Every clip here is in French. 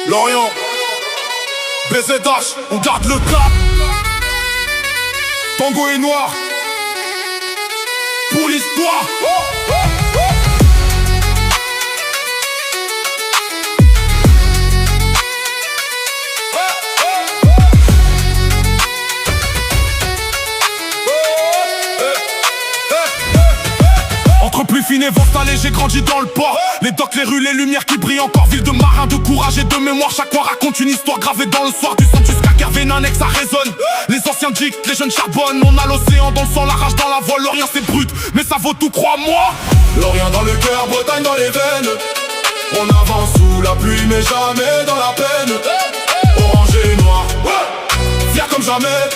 Lorient, BZH, on garde le cap. Tango est noir pour l'histoire. Entre plus fine et installé, j'ai grandi dans le port. Les docks, les rues, les lumières qui brillent encore. Ville de marins, de courage et de mémoire. Chaque coin raconte une histoire gravée dans le soir. Du centre jusqu'à Kervénanex, ça résonne. Les anciens dictent, les jeunes charbonnent. On a l'océan dans le sang, la rage dans la voile. Lorient c'est brut, mais ça vaut tout, crois-moi. Lorient dans le cœur, Bretagne dans les veines. On avance sous la pluie mais jamais dans la peine. Orange et noir, fier comme jamais.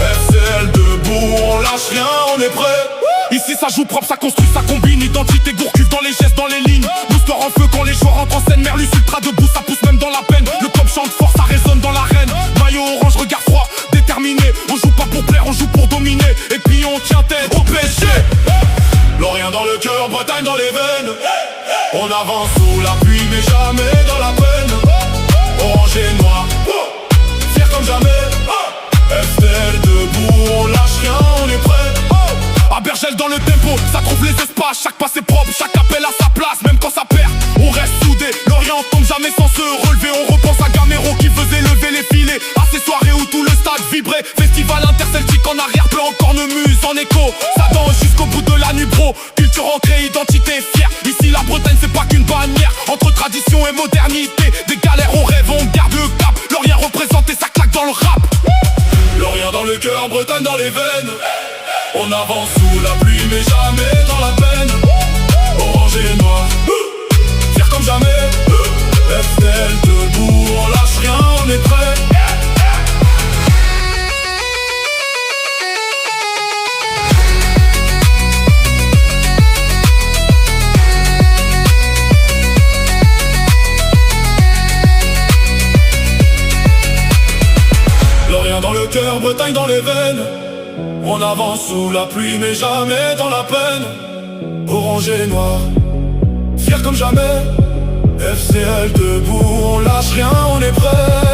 FCL debout, on lâche rien, on est prêt. Ici ça joue propre, ça construit, ça combine. Identité gourcuve dans les gestes, dans les lignes. Booster en feu quand les joueurs rentrent en scène. Merlus ultra debout, ça pousse même dans la peine. Le club chante fort, ça résonne dans l'arène. Maillot orange, regard froid, déterminé. On joue pas pour plaire, on joue pour dominer. Et puis on tient tête au PSG. Lorient dans le cœur, Bretagne dans les veines. On avance sous la pluie mais jamais dans la peine. Orange et noir, fier comme jamais. FTL debout, on lâche rien, on est prêt. À Bergel dans le tempo, ça trouve les espaces. Chaque passe est propre, chaque appel à sa place. Même quand ça perd, on reste soudé. Lorient tombe jamais sans se relever. On repense à Gamero qui faisait lever les filets. À ces soirées où tout le stade vibrait. Festival interceltique en arrière-plan, encore ne muse en écho. Ça danse jusqu'au bout de la nuit bro. Culture ancrée, identité fière. Ici la Bretagne c'est pas qu'une bannière. Entre tradition et modernité, des galères on rêve, on garde le cap. Lorient représenté, ça claque dans le rap. Lorient dans le cœur, Bretagne dans les veines. On avance sous la pluie mais jamais dans la peine. Orange et noir, fier comme jamais. FTL debout, on lâche rien, on est prêt. Lorient dans le cœur, Bretagne dans les veines. On avance sous la pluie mais jamais dans la peine. Orange et noir, fier comme jamais. FCL debout, on lâche rien, on est prêt.